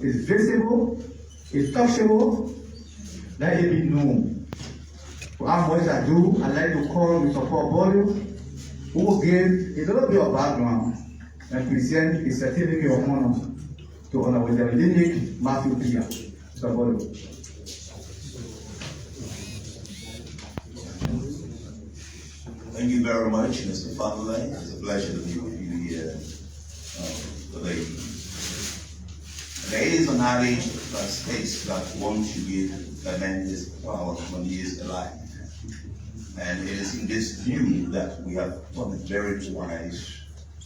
is visible, is touchable, let it be known. Without much ado, I'd like to call Mr. Paul Bolio, who will give a little bit of background and present a certificate of honor to Honorable Derek Matthew Pia. Mr. Bolio. Thank you very much, Mr. Family. It's a pleasure to be with you here today. There is an adage that states that one should give a man his power when he is alive. And it is in this view that we have thought it very wise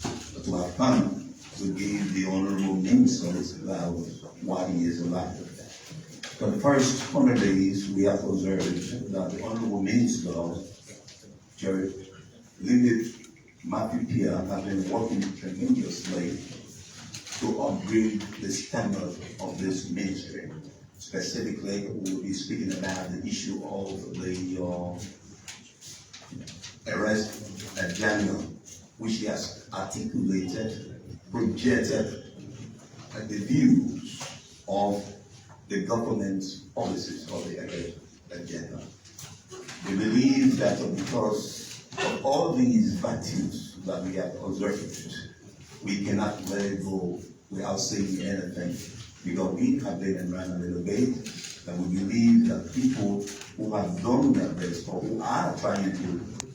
to have come to give the Honorable Minister his flowers while he is alive. For the first 100 days, we have observed that the Honorable Minister Jerry Lilith Matthew Pia has been working tremendously to upgrade the standard of this ministry. Specifically, we will be speaking about the issue of the arrest agenda, which he has articulated, projected the views of the government's policies of the arrest agenda. We believe that because of all these virtues that we have observed, we cannot let it go without saying anything, because we have been around a little bit, and we believe that people who have done their best or who are trying to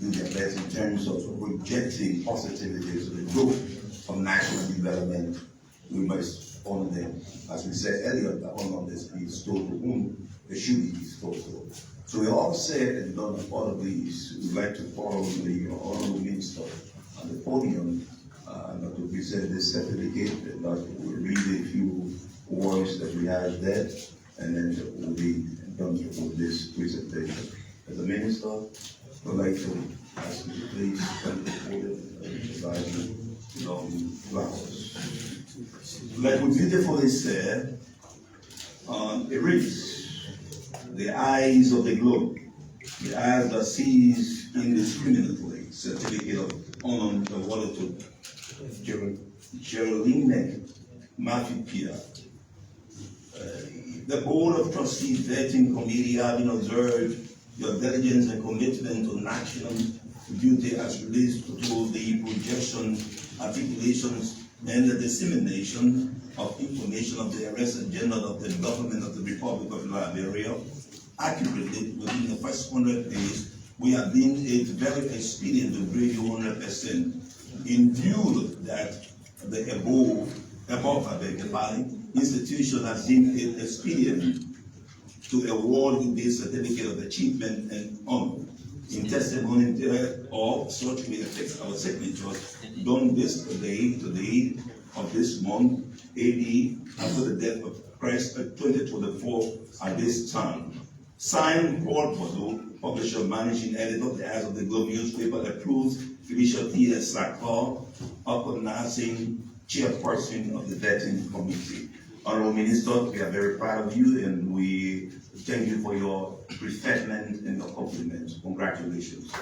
do their best in terms of projecting positivity to the growth of national development, we must honor them. As we said earlier, the honor is bestowed to whom it should be bestowed to. So we all said and done all of these. We'd like to follow the Honorable Minister on the podium not to present this certificate, and not to read a few words that we have there, and then we'll be done with this presentation. As a minister, I would like to ask you to please come to the podium and provide you long flowers. Like we beautifully said, it reads, the eyes of the globe, the eyes that sees indiscriminately, certificate of honor awarded to Geraldine Matthew Pia. The Board of Trustees Vetting Committee, having observed your diligence and commitment to national duty as relates to the projection, articulations, and the dissemination of information of the arrest agenda of the government of the Republic of Liberia, accurately within the first 100 days, we have been very expedient to grade you 100%. In view that the above institution has deemed it expedient to award this certificate of achievement and honor in testimony of such we affix our signatures done this today of this month, AD, after the death of Christ 2024 at this time. Signed, Paul Bordeaux, publisher, managing editor of the Eyes of the Globe newspaper, approves Felicia T.S. Sakar, upper nursing chairperson of the vetting committee. Honorable Minister, we are very proud of you, and we thank you for your refreshment and your compliments. Congratulations.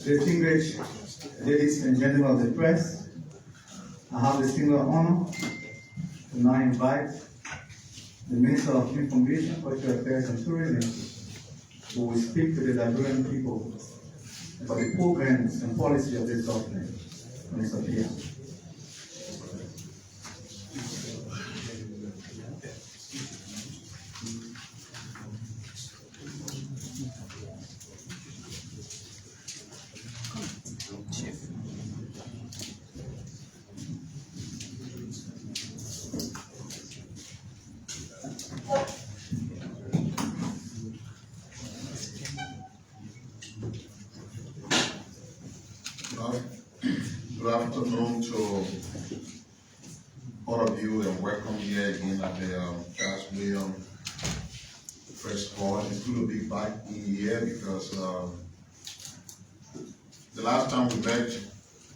Distinguished ladies and gentlemen of the press, I have the singular honor to now invite the Minister of Information, Cultural Affairs and Tourism, who will speak to the Liberian people about the programs and policy of this government. Mr. Pia. Good afternoon to all of you, and welcome here again at the Charles William Press Corps. It's good to be back in here because last time we met,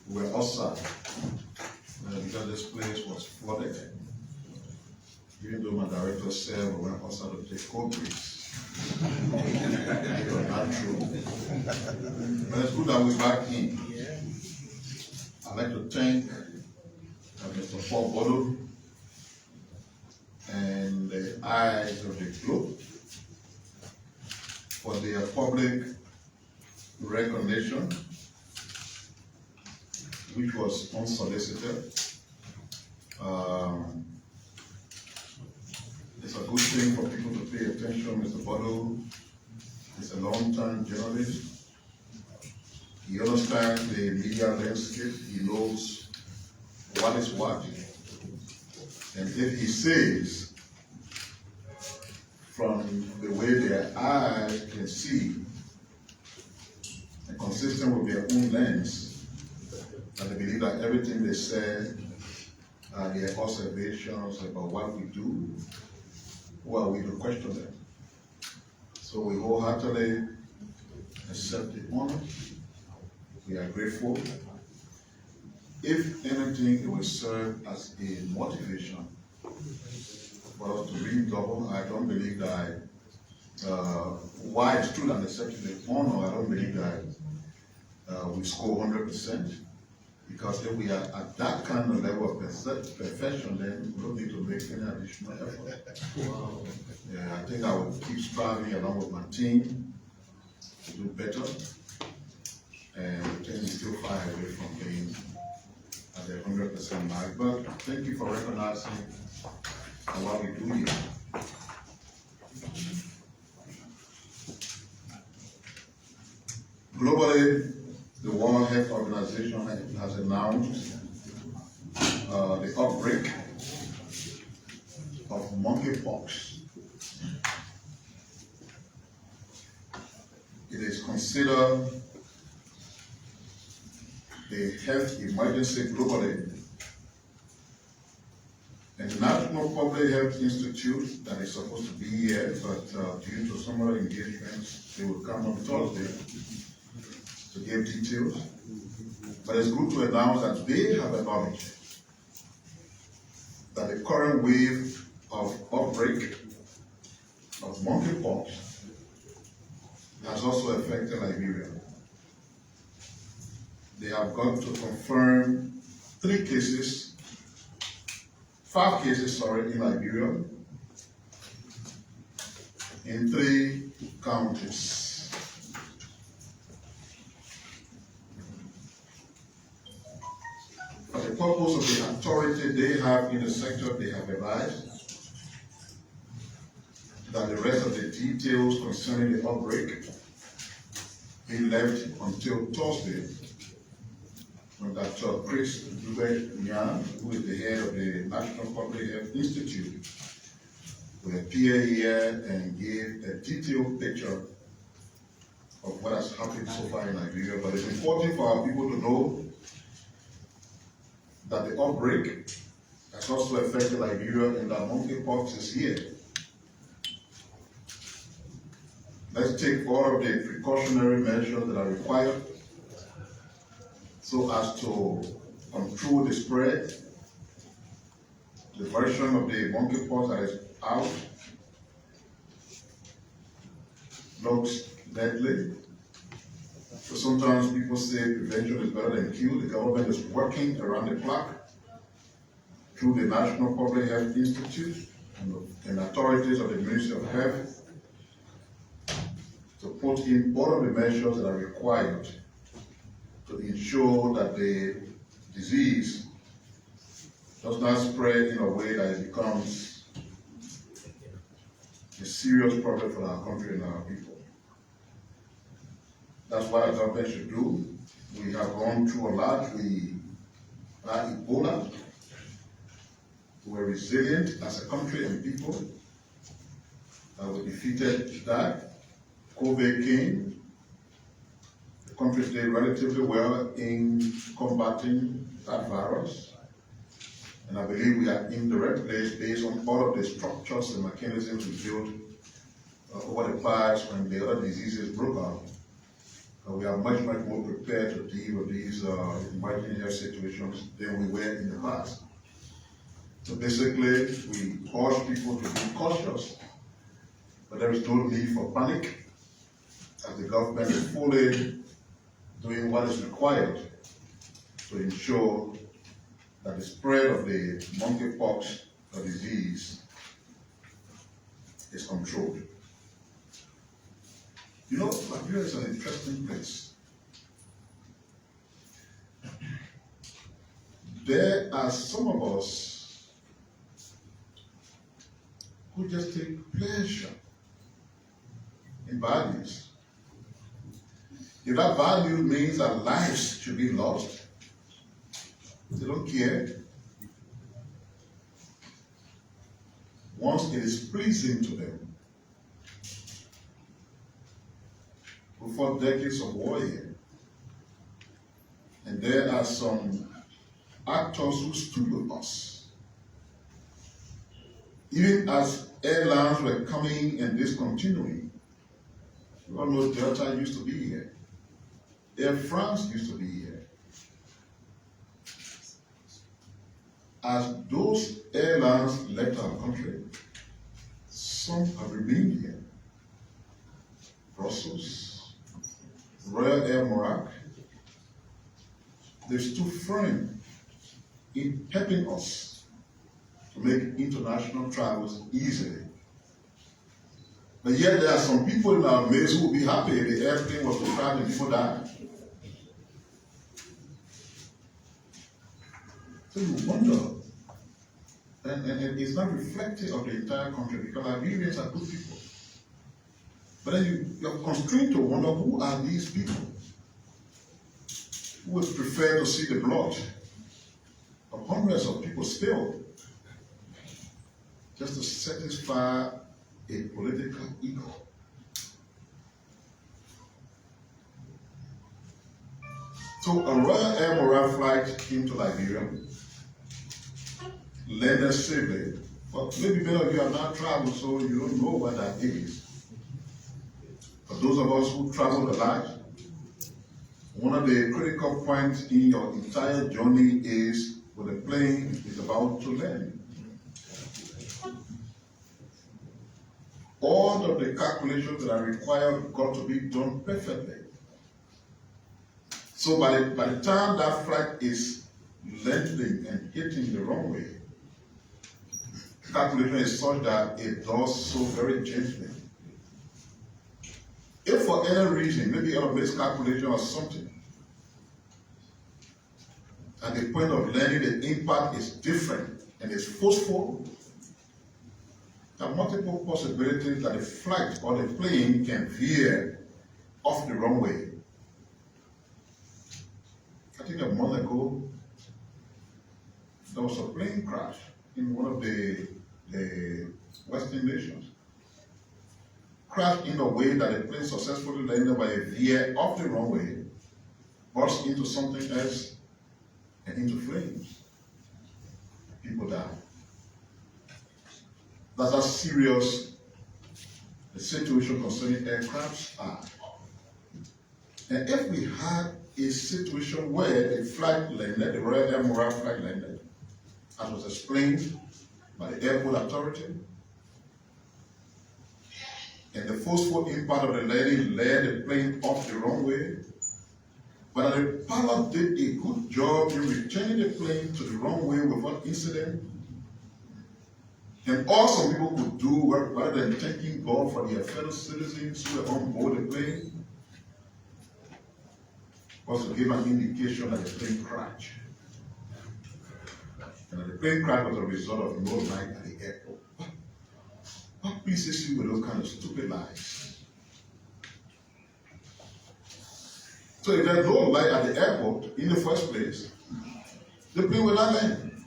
we were outside, because this place was flooded. Even though my director said we went outside to take cold breeze. It was not true. But it's good that we're back in. I'd like to thank Mr. Paul Bodo and the eyes of the globe for their public recognition, which was unsolicited. It's a good thing for people to pay attention. Mr. Bodo is a long-time journalist. He understands the media landscape. He knows what is what. And if he says, from the way their eyes can see, and consistent with their own lens, and they believe that everything they say are their observations about what we do, who are we to question them? So we wholeheartedly accept the honor. We are grateful. If anything, it will serve as a motivation for us to redouble. I don't believe that, why it's true that accepting the honor, I don't believe that we score 100%. Because if we are at that kind of level of perfection, then we don't need to make any additional effort. Wow. Yeah, I think I will keep striving along with my team to do better. And I think we're still far away from being at the 100% mark. But thank you for recognizing what we do here. Globally, the World Health Organization has announced the outbreak of monkeypox. It is considered a health emergency globally. And the National Public Health Institute, that is supposed to be here, but due to some other engagements, they will come on Thursday to give details. But it's good to announce that they have acknowledged that the current wave of outbreak of monkeypox has also affected Liberia. They have got to confirm 5 cases, in Liberia, in 3 counties. For the purpose of the authority they have in the sector, they have advised that the rest of the details concerning the outbreak be left until Thursday, when Dr. Chris Dube-Nyan, who is the head of the National Public Health Institute, will appear here and give a detailed picture of what has happened so far in Liberia. But it's important for our people to know that the outbreak has also affected Liberia and that monkeypox is here. Let's take all of the precautionary measures that are required so as to control the spread. The version of the monkeypox that is out looks deadly. So sometimes people say prevention is better than cure. The government is working around the clock through the National Public Health Institute and authorities of the Ministry of Health to put in all of the measures that are required to ensure that the disease does not spread in a way that it becomes a serious problem for our country and our people. That's what our government should do. We have gone through a lot. We had Ebola. We were resilient as a country and people. We defeated that. COVID came. The country did relatively well in combating that virus. And I believe we are in the right place based on all of the structures and mechanisms we built over the past when the other diseases broke out. we are much more prepared to deal with these emerging health situations than we were in the past. So basically, we urge people to be cautious, but there is no need for panic, as the government is fully doing what is required to ensure that the spread of the monkeypox disease is controlled. You know, Liberia is an interesting place. There are some of us who just take pleasure in values. If that value means that lives should be lost, they don't care. Once it is pleasing to them. We fought decades of war here. And there are some actors who stood with us. Even as airlines were coming and discontinuing, you all know Delta used to be here. Air France used to be here. As those airlines left our country, some have remained here. Brussels, Royal Air Maroc, they stood firm in helping us to make international travels easily. But yet there are some people in our midst who will be happy if the airplane was to crash and people die. So you wonder, and it's not reflective of the entire country, because Liberians are good people. But then you're constrained to wonder, who are these people who would prefer to see the blood of hundreds of people spilled just to satisfy a political ego? So a Royal Air Maroc flight came to Liberia, landed safely. But maybe many of you have not traveled, so you don't know what that is. For those of us who travel a lot, one of the critical points in your entire journey is when the plane is about to land. All of the calculations that are required got to be done perfectly. So by the time that flight is landing and hitting the runway, the calculation is such that it does so very gently. If for any reason, maybe a miscalculation or something, at the point of landing the impact is different and it's forceful, there are multiple possibilities that the flight or the plane can veer off the runway. I think a month ago, there was a plane crash in one of the Western nations. Crashed in a way that the plane successfully landed by a veer off the runway, burst into something else, and into flames. People died. That's how serious the situation concerning aircrafts are. And if we had a situation where the flight landed, the Royal Air Maroc flight landed, as was explained by the airport authority, and the forceful impact of the landing led the plane off the runway, but the pilot did a good job in returning the plane to the runway without incident. And all some people could do, rather than thanking God for their fellow citizens who were on board the plane, was to give an indication that the plane crashed. And the plane crash was a result of no light at the airport. What pleases you with those kind of stupid lies? So if there's no light at the airport in the first place, the plane will not land.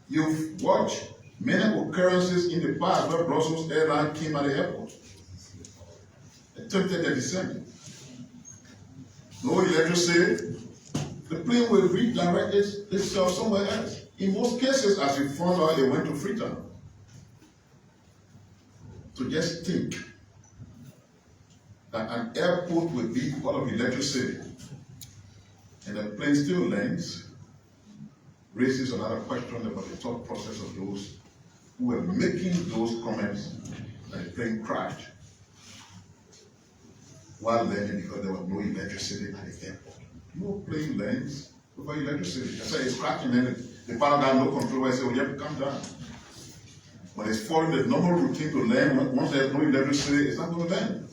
You've watched many occurrences in the past where Brussels Airlines came at the airport, attempted a descent. No electricity, the plane will redirect itself somewhere else. In most cases, as you found out, it went to Freetown. So just think that an airport will be all of electricity, and the plane still lands, raises another question about the thought process of those who were making those comments that the plane crashed while landing because there was no electricity at the airport. No plane lands without electricity. I say it's crashing, and the pilot got no control. I say, well, you have to come down. When it's following the normal routine to land, once there's no electricity, it's not going to land.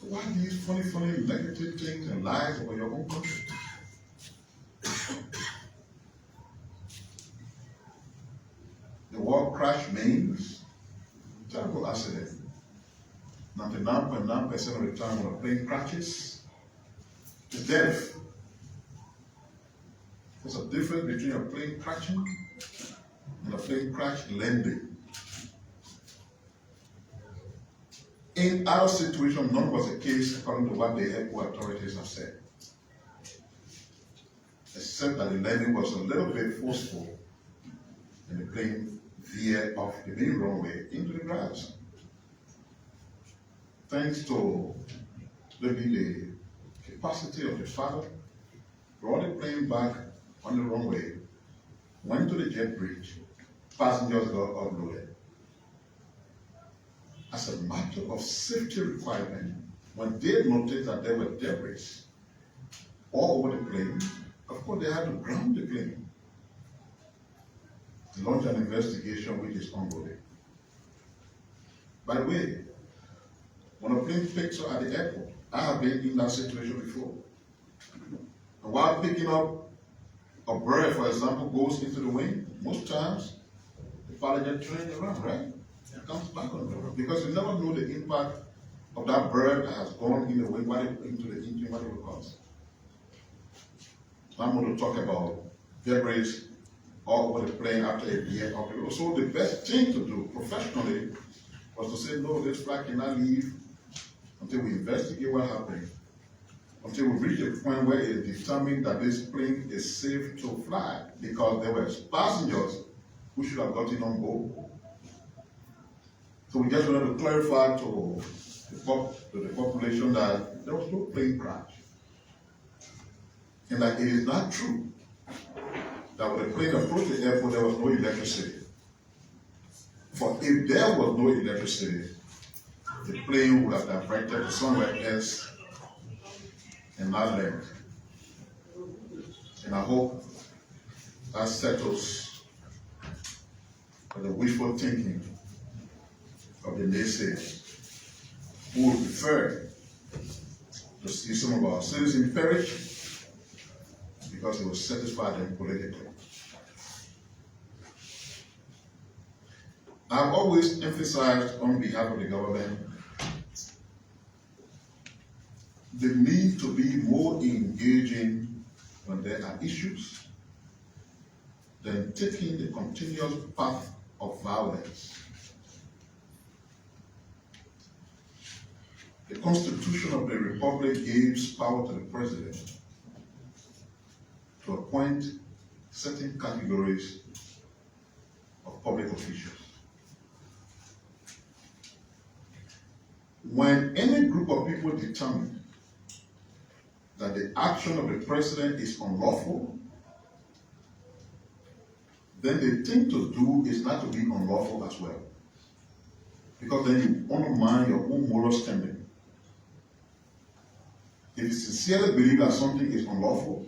So why these funny negative things and lies about your own country? The word crash means terrible accident. 99.9% of the time when a plane crashes, it's death. There's a difference between a plane crashing and a plane crash landing. In our situation, none was the case according to what the airport authorities have said. Except that the landing was a little bit forceful and the plane veered off the main runway into the grass. Thanks to maybe the capacity of the pilot, brought the plane back on the runway, went to the jet bridge, passengers got uploaded. As a matter of safety requirement, when they noticed that there were debris all over the plane, of course they had to ground the plane, launch an investigation which is ongoing. By the way, when a plane picks up at the airport, I have been in that situation before. And while picking up a bird, for example, goes into the wing, most times the pilot gets turned around, right? It comes back on the road. Because you never know the impact of that bird that has gone in the wing, into the engine, what it will cause. I'm going to talk about debris all over the plane after a year. So the best thing to do professionally was to say, no, this flight cannot leave until we investigate what happened, until we reach a point where it is determined that this plane is safe to fly, because there were passengers who should have gotten on board. So we just wanted to clarify to the population that there was no plane crash, and that it is not true that when the plane approached the airport there was no electricity. For if there was no electricity, the plane would have diverted to somewhere else and not land. And I hope that settles the wishful thinking of the naysayers who would prefer to see some of our citizens perish because it will satisfy them politically. I've always emphasized on behalf of the government the need to be more engaging when there are issues than taking the continuous path of violence. The Constitution of the Republic gives power to the President to appoint certain categories of public officials. When any group of people determine that the action of the president is unlawful, then the thing to do is not to be unlawful as well. Because then you undermine your own moral standing. If you sincerely believe that something is unlawful,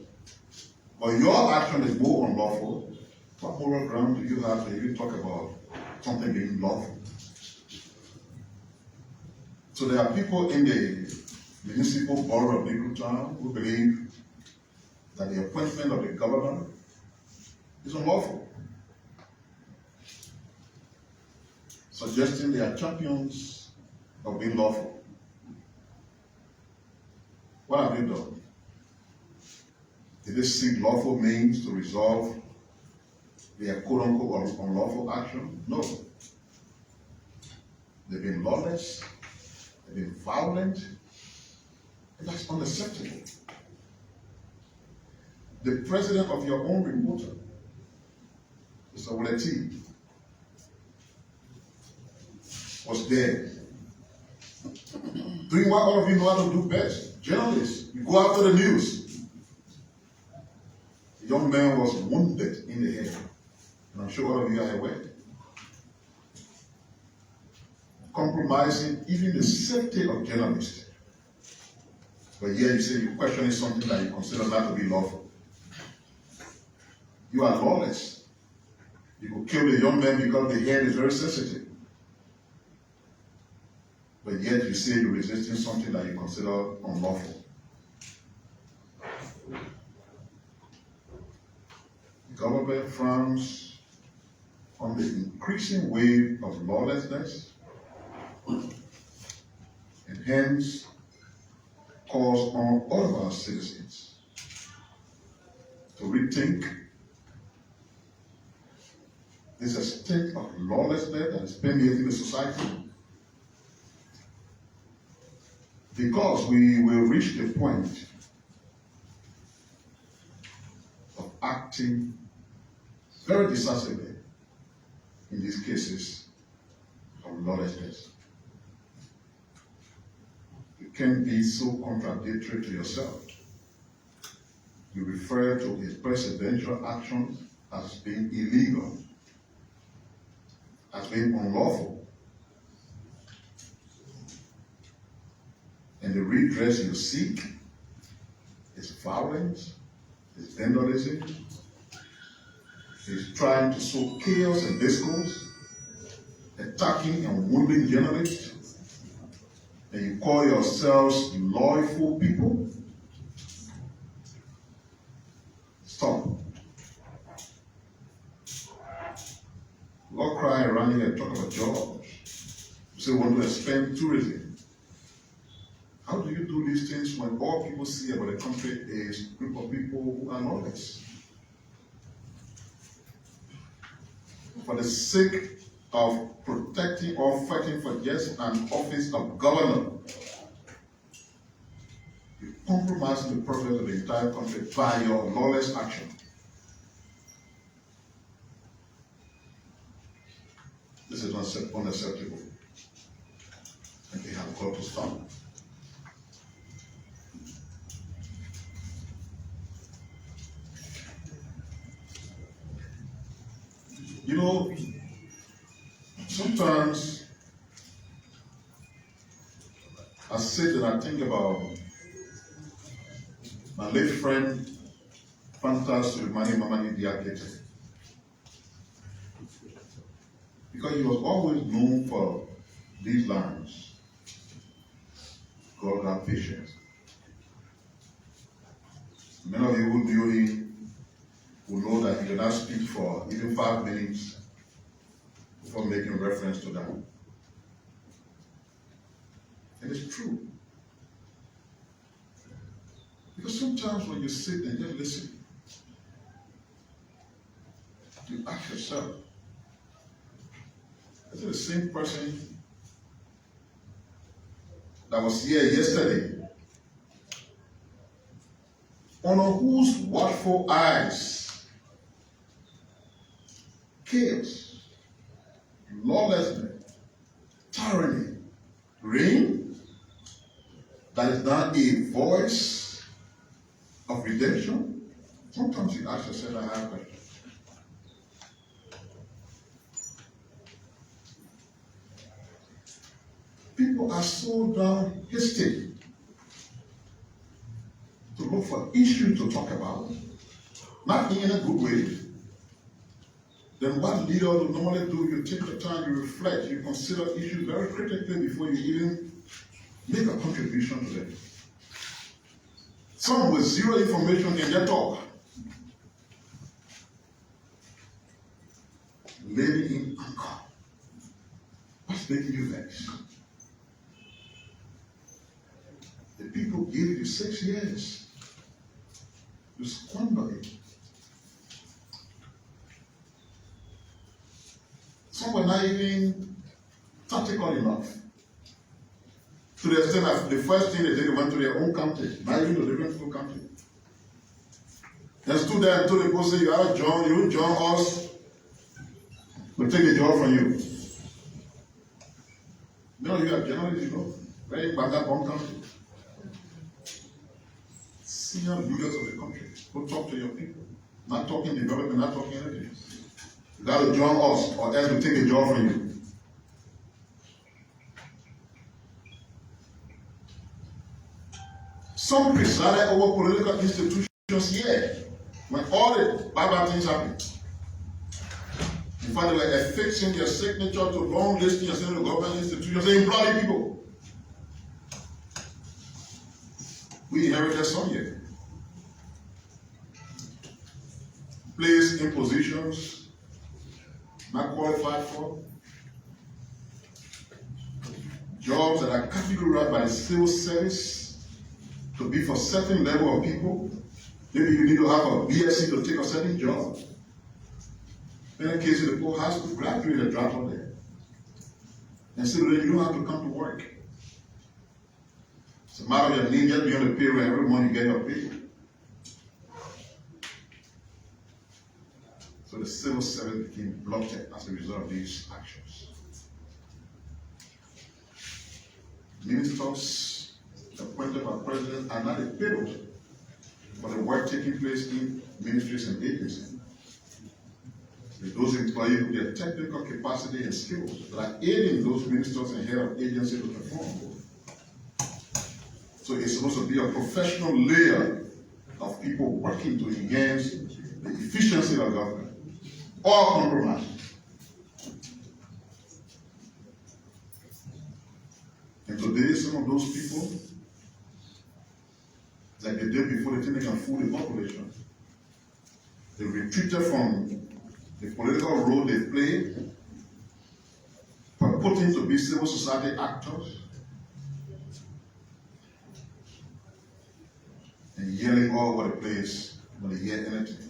but your action is more unlawful, what moral ground do you have to even talk about something being lawful? So there are people in the municipal board of Legal Town who believe that the appointment of the governor is unlawful, suggesting they are champions of being lawful. What have they done? Did they seek lawful means to resolve their quote-unquote unlawful action? No. They've been lawless, they've been violent, and that's unacceptable. The president of your own reporter, Mr. Wuleti, was there Doing what all of you know how to do best. Journalists, you go after the news. The young man was wounded in the head. And I'm sure all of you are aware. Compromising even the safety of journalists. But here you say you're questioning something that you consider not to be lawful. You are lawless. You could kill the young man because the head is very sensitive. But yet you say you're resisting something that you consider unlawful. The government frowns on the increasing wave of lawlessness and hence calls on all of our citizens to rethink this state of lawlessness that is permeating the society. Because we will reach the point of acting very decisively in these cases of lawlessness. You can't be so contradictory to yourself. You refer to his presidential actions as being illegal, as being unlawful. And the redress you seek is violence, is vandalism, is trying to sow chaos and discourse, attacking and wounding journalists, and you call yourselves lawful people? Stop. We all cry around here and talk about jobs. We say we want to expand tourism. How do you do these things when all people see about the country is a group of people who are lawless? For the sake of protecting or fighting for just an office of governor, you compromise the progress of the entire country by your lawless action. This is unacceptable. And we have got to stop. You know, sometimes I sit and I think about my late friend, Fantas Sulemani Mamani Diakite. Because he was always known for these lines. God have patience. Many of you who knew him will know that he did not speak for even 5 minutes before making reference to that. And it's true. Because sometimes when you sit and just listen, you ask yourself, is it the same person that was here yesterday? Under whose watchful eyes chaos, lawlessness, tyranny reign? That is not a voice of redemption? Sometimes you ask yourself, I have questions. People are so down hasty to look for issues to talk about, not in a good way. Then what leader would normally do, you take the time, you reflect, you consider issues very critically before you even make a contribution to them. Some with zero information in their talk. Lady in anchor. What's making you vexed? The people gave you 6 years. You squander it. Some were not even tactical enough. To the extent that the first thing they did, they went to their own country, not even the different full country. They stood there and told the people, say, you are John, you join us, we'll take the job from you. No, you are journalists, you know. very Bangabong country. Senior leaders of the country, go talk to your people. Not talking development, not talking anything. You got to join us, or else we take a job from you. Some presided over political institutions here when all the bad things happened. In fact, they were affixing their signature to long listing of the government institutions. They employ people. We inherited some here. Placed in positions not qualified for. Jobs that are categorized by the civil service to be for certain level of people. Maybe you need to have a BSc to take a certain job. In the case of the poor high school graduate that drop on there. And so you don't have to come to work. It's a matter of your name, just be on the payroll every month you get your pay. So the civil service became blocked as a result of these actions. Ministers appointed by president are not a payroll for the work taking place in ministries and agencies. Those employees with their technical capacity and skills that are aiding those ministers and head of agency to perform. So it's supposed to be a professional layer of people working to enhance the efficiency of government, or compromise. And today, some of those people, like they did before, they think they can fool the population. They retreated from the political role they played, purporting to be civil society actors, and yelling all over the place when they hear anything.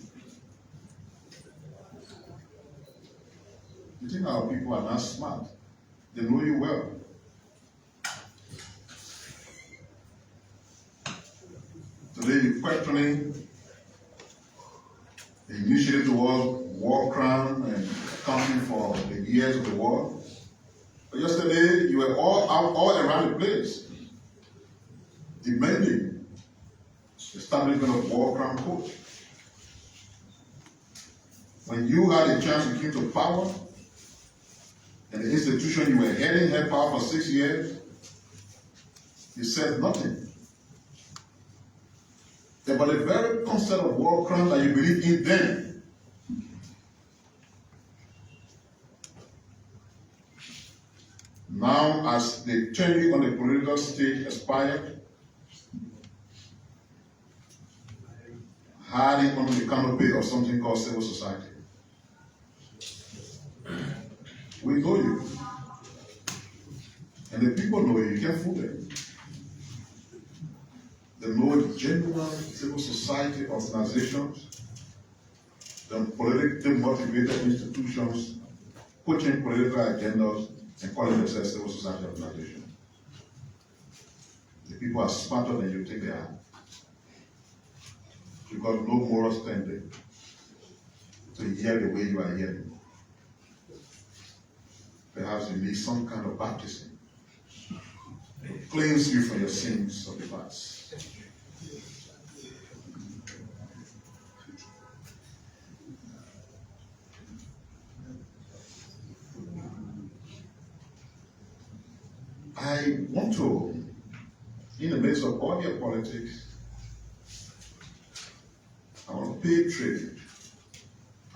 You think our people are not smart? They know you well. Today you're questioning the initiative towards war crime and accounting for the years of the war. But yesterday you were all around the place demanding establishment of war crime court. When you had a chance to come to power, and the institution you were heading had power for 6 years, you said nothing. About the very concept of war crime that you believe in then. Now, as the tenure on the political stage expired, hiding under the canopy of something called civil society. We know you. And the people know you. You can't fool them. The more genuine civil society organizations, the politically motivated institutions pushing political agendas and calling themselves civil society organizations. The people are smarter than you think they are. You got no moral standing to hear the way you are hearing. Perhaps you need some kind of baptism to cleanse you from your sins of the past. I want to, in the midst of all your politics, I want to pay tribute,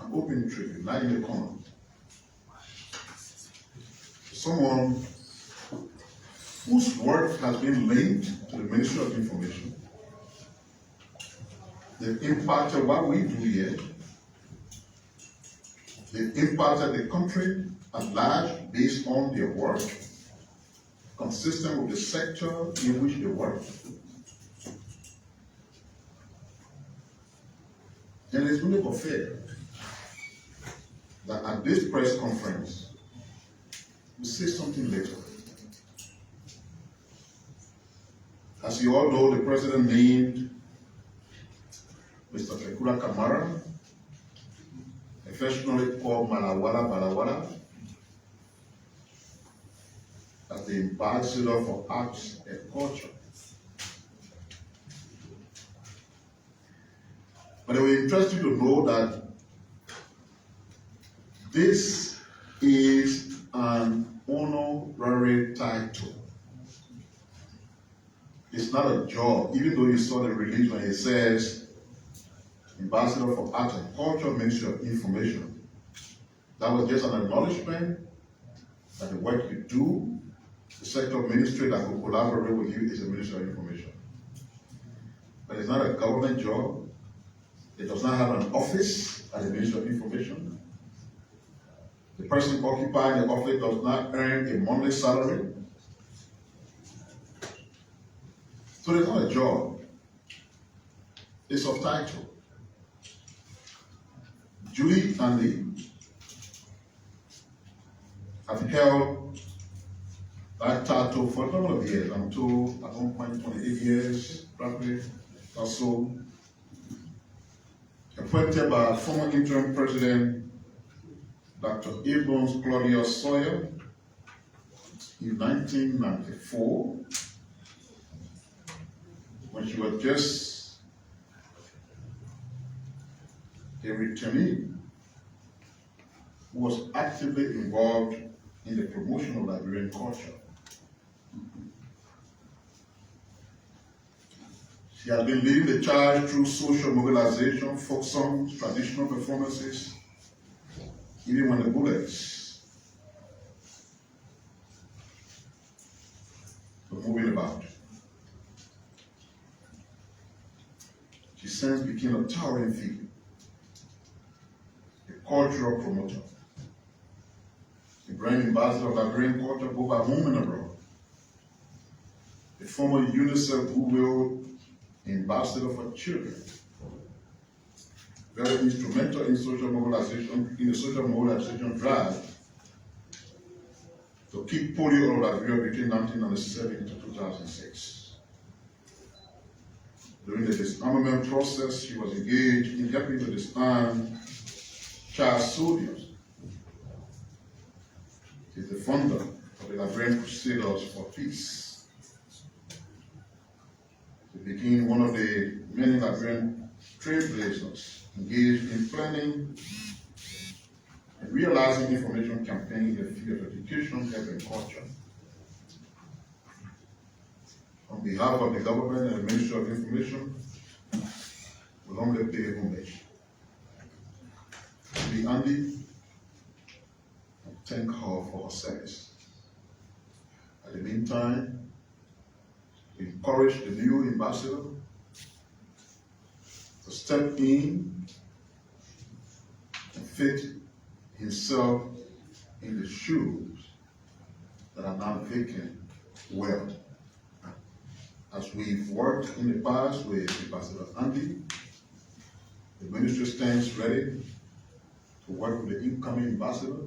an open tribute, not in the corner, to someone whose work has been linked to the Ministry of Information. They've impacted what we do here. They've impacted the country at large based on their work, consistent with the sector in which they work. And it's really unfair that at this press conference, we say something later. As you all know, the president named Mr. Fekula Kamara, affectionately called Malawala, as the ambassador for arts and culture. But it will interest you to know that this is an honorary title. It's not a job, even though you saw the release when it says Ambassador for Arts and Culture, Ministry of Information. That was just an acknowledgement that the work you do, the sector of ministry that will collaborate with you is a Ministry of Information. But it's not a government job. It does not have an office at the Ministry of Information. The person occupying the office does not earn a monthly salary. So it's not a job. It's a title. Julie Andy have held that title for a number of years. I'm told at one point 28 years, probably or so. Appointed by former interim president Dr. Abrams Claudia Sawyer in 1994, when she was just a returnee who was actively involved in the promotion of Liberian culture. She has been leading the charge through social mobilization, folk songs, traditional performances, even when the bullets were moving about. She since became a towering figure, a cultural promoter, a brand ambassador of Liberian culture both at home and abroad, a former UNICEF Goodwill ambassador for children, very instrumental in social mobilization, in the social mobilization drive to keep polio out of Liberia between 1997 to 2006. During the disarmament process, she was engaged in helping to disarm child soldiers. She is the founder of the Liberian Crusaders for Peace. She became one of the many Liberian trailblazers engaged in planning and realizing information campaigns in the field of education, health, and culture. On behalf of the government and the Ministry of Information, we humbly pay homage to the Andy and thank her for her service. At the meantime, we encourage the new ambassador to step in and fit himself in the shoes that are now vacant well. As we've worked in the past with Ambassador Andy, the ministry stands ready to work with the incoming ambassador,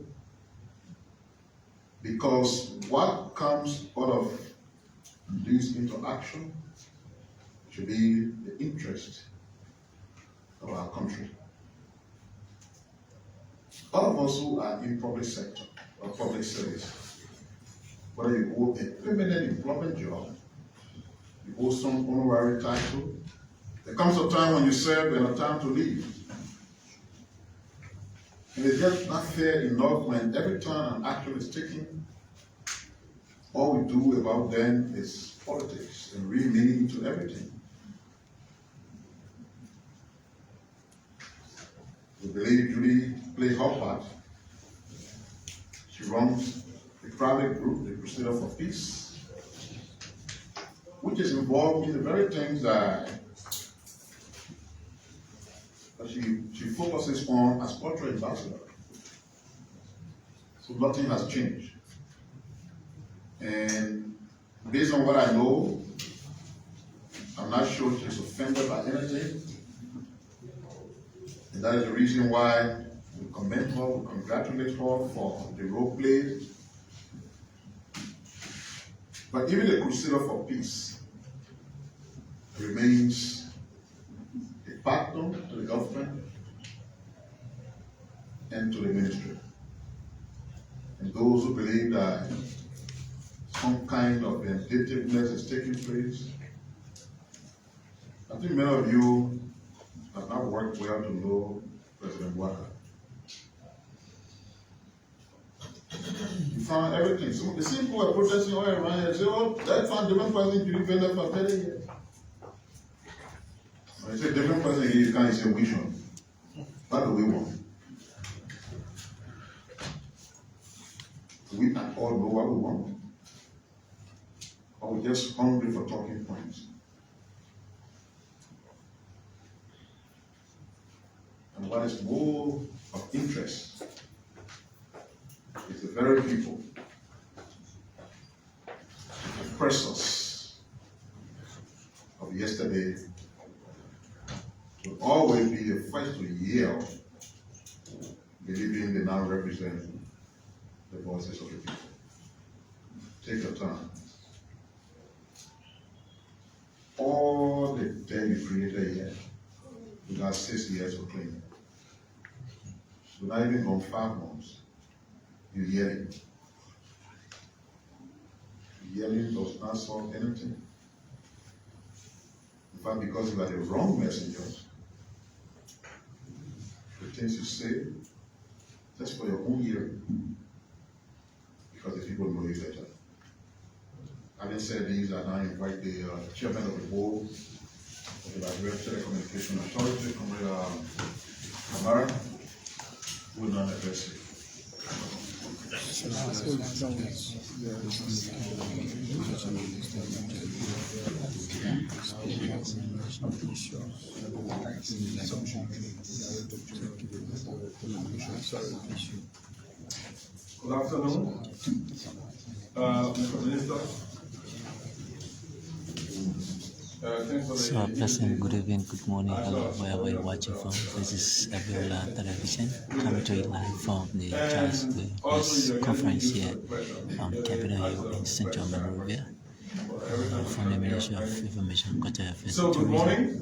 because what comes out of this interaction should be the interest of our country. All of us who are in public sector or public service, whether you hold a permanent employment job, you hold some honorary title, there comes a time when you serve and a time to leave. And it's just not fair enough when every time an action is taken, all we do about them is politics and read meaning into everything. We believe Julie played her part. She runs a private group, the Crusader for Peace, which is involved in the very things that she focuses on as cultural ambassador. So nothing has changed. And based on what I know, I'm not sure she's offended by anything. And that is the reason why we commend her, we congratulate her for the role played. But even the Crusader for Peace remains a partner to the government and to the ministry. And those who believe that some kind of vindictiveness is taking place. I think many of you have not worked well to know President Waka. You found everything. So the same people are protesting all around here say, oh, that found different person to defend us for 30 years. When you say different person, you can't say which one. What do we want? Do we at all know what we want? Or we just hungry for talking points? And what is more of interest is the very people, the oppressors of yesterday, will always be the first to yell, believing they now represent the voices of the people. Take your time. All the day you created here, you got 6 years to clean. So not even on 5 months, you're yelling. Yelling does not solve anything. In fact, because you are the wrong messengers, the things you say, just for your own hearing, because the people know you better. Having said these, I now invite the chairman of the board of the Liberian Telecommunication Authority, Comrade Kamara, who will now address you. Good afternoon, Mr. Minister. So, pleasant good evening, good morning, hello, wherever you're watching from. This is Abiola Television, coming to you live from the Charles Peace Conference here on Capitol Hill in Central Monrovia, from the Ministry of Information, Culture, Affairs, So, good morning.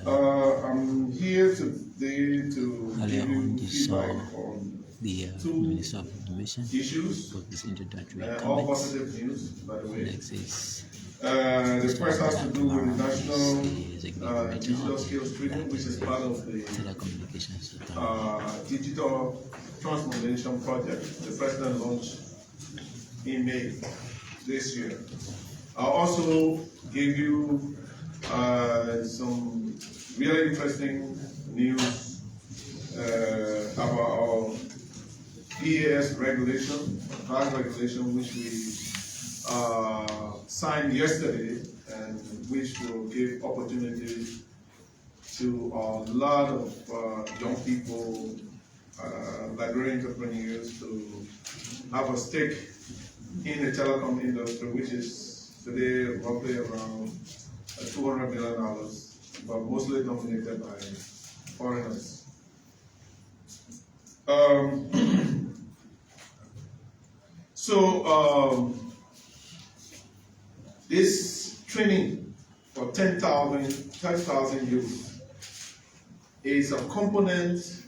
I'm here today to earlier give on, you you saw feedback on the two Minister of Information issues, for this introductory all comments. positive news, by the way. Next is The first has to do with the National Executive Digital Skills Training, which is part of the Telecommunications Authority. Digital Transformation Project the President launched in May this year. I also gave you some really interesting news about our EAS regulation, class regulation, which we signed yesterday, and which will give opportunity to a lot of young people, Liberian entrepreneurs, to have a stake in the telecom industry, which is today roughly around $200 million, but mostly dominated by foreigners. This training for 10,000 youth is a component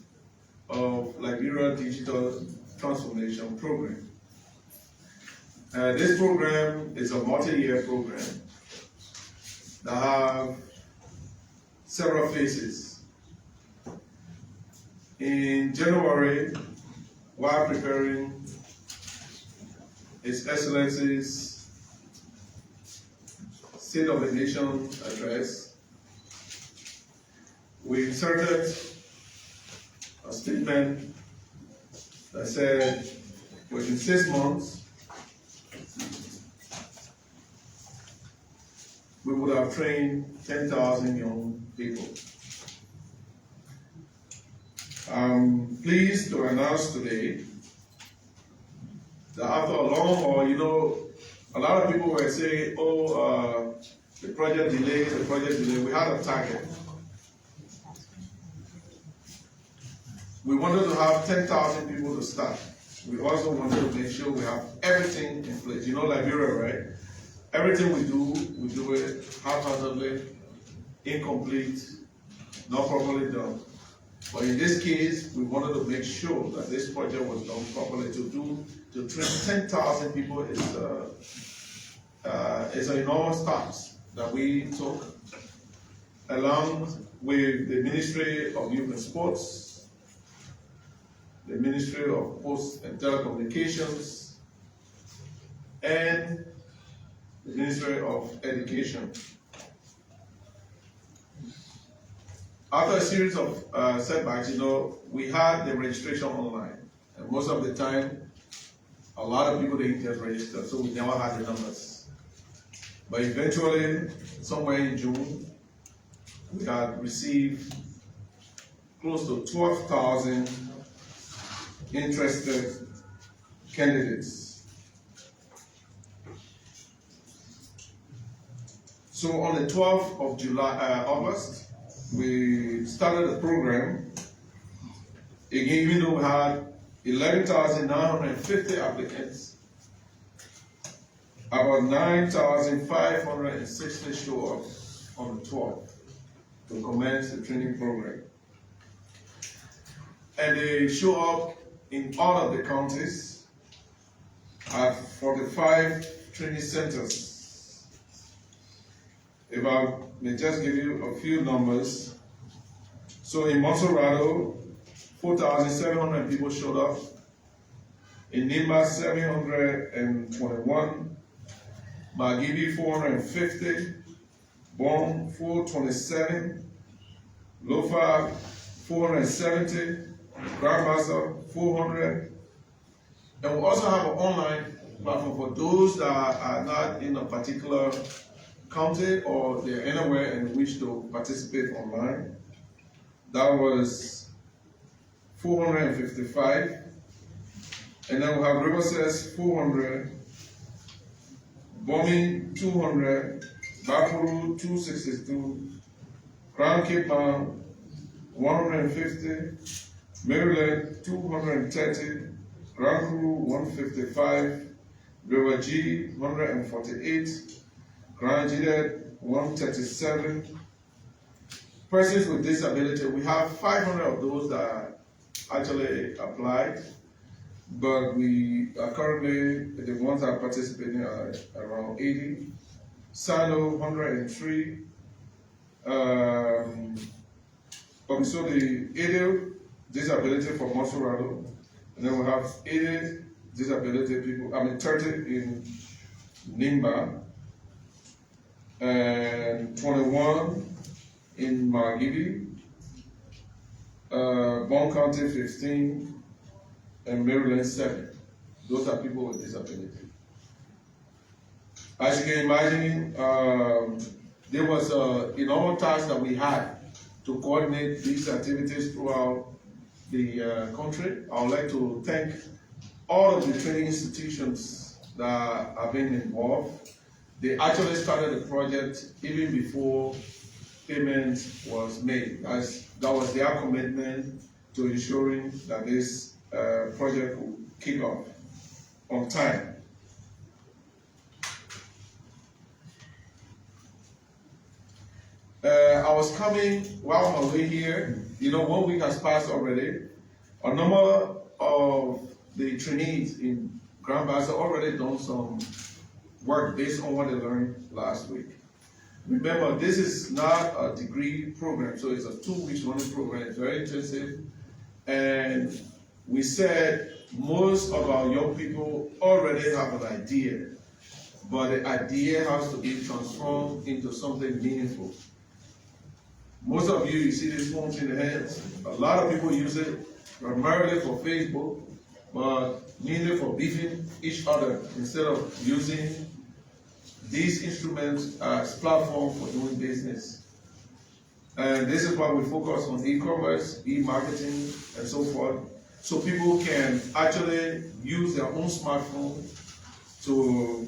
of Liberia Digital Transformation Program. This program is a multi-year program that have several phases. In January, while preparing His Excellency's State of the Nation address, we inserted a statement that said within 6 months we would have trained 10,000 young people. I'm pleased to announce today that after a long haul, a lot of people were saying, the project delay, we had a target. We wanted to have 10,000 people to start. We also wanted to make sure we have everything in place. You know Liberia, right? Everything we do it haphazardly, incomplete, not properly done. But in this case, we wanted to make sure that this project was done properly. To train 10,000 people is an enormous task that we took, along with the Ministry of Youth and Sports, the Ministry of Posts and Telecommunications, and the Ministry of Education. After a series of setbacks, we had the registration online, and most of the time, a lot of people didn't get registered, so we never had the numbers. But eventually, somewhere in June, we had received close to 12,000 interested candidates. So on the 12th of August, we started the program. Again, even though we had 11,950 applicants, about 9,560 show up on the 12th to commence the training program. And they show up in all of the counties at 45 training centers. If I may just give you a few numbers. So in Monserrado, 4,700 people showed up. In Nimba, 721. Margibi, 450. Bon, 427. Lofa, 470. Grand Bassa, 400. And we also have an online platform for those that are not in a particular county or they're anywhere and wish to participate online. That was 455. And then we have Riverses 400, Bombing 200, Bakuru 262, Crown Cape Town 150, Maryland 230, Grand Kuru 155, River G 148, Grand Gilead 137. Persons with disability, we have 500 of those that actually applied, but we are currently, the ones that are participating are around 80. Sano 103. So the 80 disability for Monserrado, and then we have 80 disability people, 30 in Nimba, and 21 in Margibi, Bon County 15, and Maryland 7. Those are people with disability. As you can imagine, there was an enormous task that we had to coordinate these activities throughout the country. I would like to thank all of the training institutions that have been involved. They actually started the project even before payment was made, as that was their commitment to ensuring that this project will kick off on time. I was coming while on my way here. 1 week has passed already. A number of the trainees in Grand Bassa already done some work based on what they learned last week. Remember, this is not a degree program, so it's a 2 weeks running program. It's very intensive. And we said most of our young people already have an idea, but the idea has to be transformed into something meaningful. Most of you see these phones in the hands. A lot of people use it primarily for Facebook, but mainly for beefing each other instead of using these instruments as platform for doing business. And this is why we focus on e-commerce, e-marketing, and so forth, so people can actually use their own smartphone to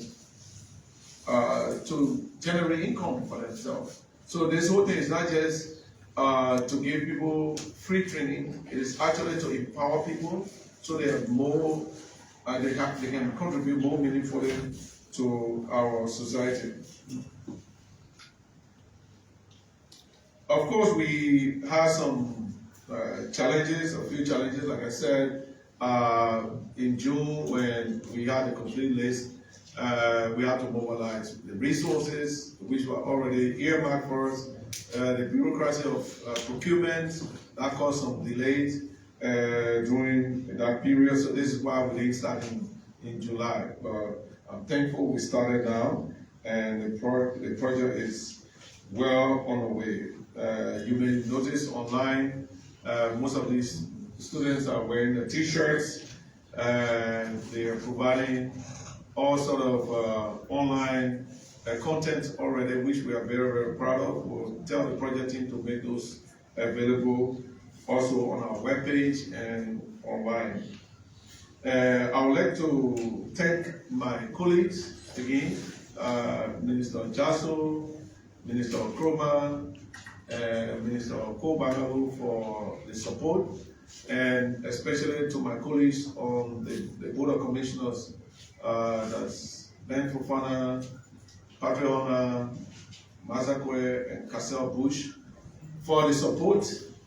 generate income for themselves. So this whole thing is not just to give people free training, it is actually to empower people so they have more, they can contribute more meaningfully to our society. Of course, we have some challenges, a few challenges. Like I said, in June when we had a complete list, we had to mobilize the resources which were already earmarked for us. The bureaucracy of procurement that caused some delays during that period. So this is why we didn't start in July. But I'm thankful we started now, and the project is well on the way. You may notice online, most of these students are wearing the t-shirts, and they are providing all sort of online content already, which we are very, very proud of. We'll tell the project team to make those available also on our webpage and online. I would like to thank my colleagues again, Minister Jasso, Minister Okroma, Minister Okobagalu for the support, and especially to my colleagues on the Board of Commissioners, that's Ben Fofana, Patriona, Mazakwe, and Cassell Bush, for the support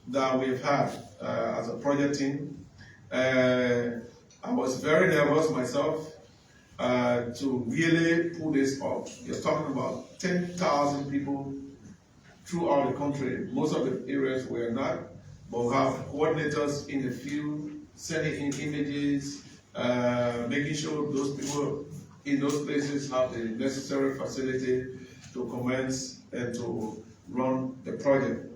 that we've had as a project team. I was very nervous myself to really pull this off. You're talking about 10,000 people throughout the country. Most of the areas were not, but we have coordinators in the field, sending in images, making sure those people in those places have the necessary facility to commence and to run the project.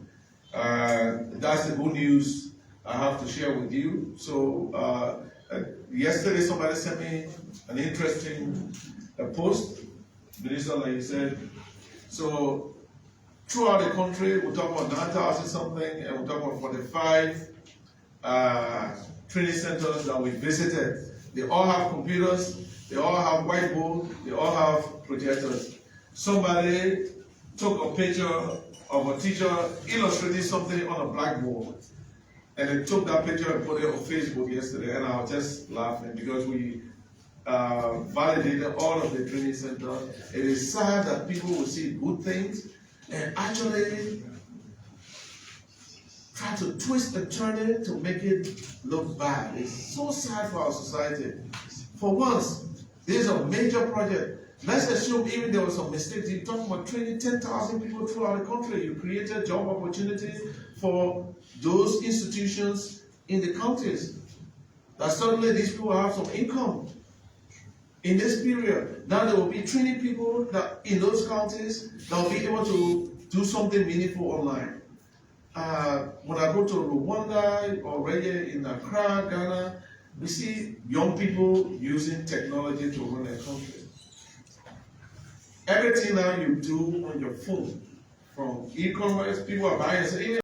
That's the good news I have to share with you. So yesterday somebody sent me an interesting post, Minister, like you said. So throughout the country, we're talking about 9,000 something, and we're talking about 45 training centers that we visited. They all have computers, they all have whiteboards, they all have projectors. Somebody took a picture of a teacher illustrating something on a blackboard, and they took that picture and put it on Facebook yesterday, and I was just laughing because we validated all of the training centers. It is sad that people will see good things and actually try to twist and turn it to make it look bad. It's so sad for our society. For once, this is a major project. Let's assume even there was some mistakes. You're talking about training 10,000 people throughout the country. You created job opportunities for those institutions in the counties. That suddenly these people have some income. In this period, now there will be training people that in those counties that will be able to do something meaningful online. When I go to Rwanda or Reye in Accra, Ghana, we see young people using technology to run their country. Everything now you do on your phone, from e-commerce, people are buying.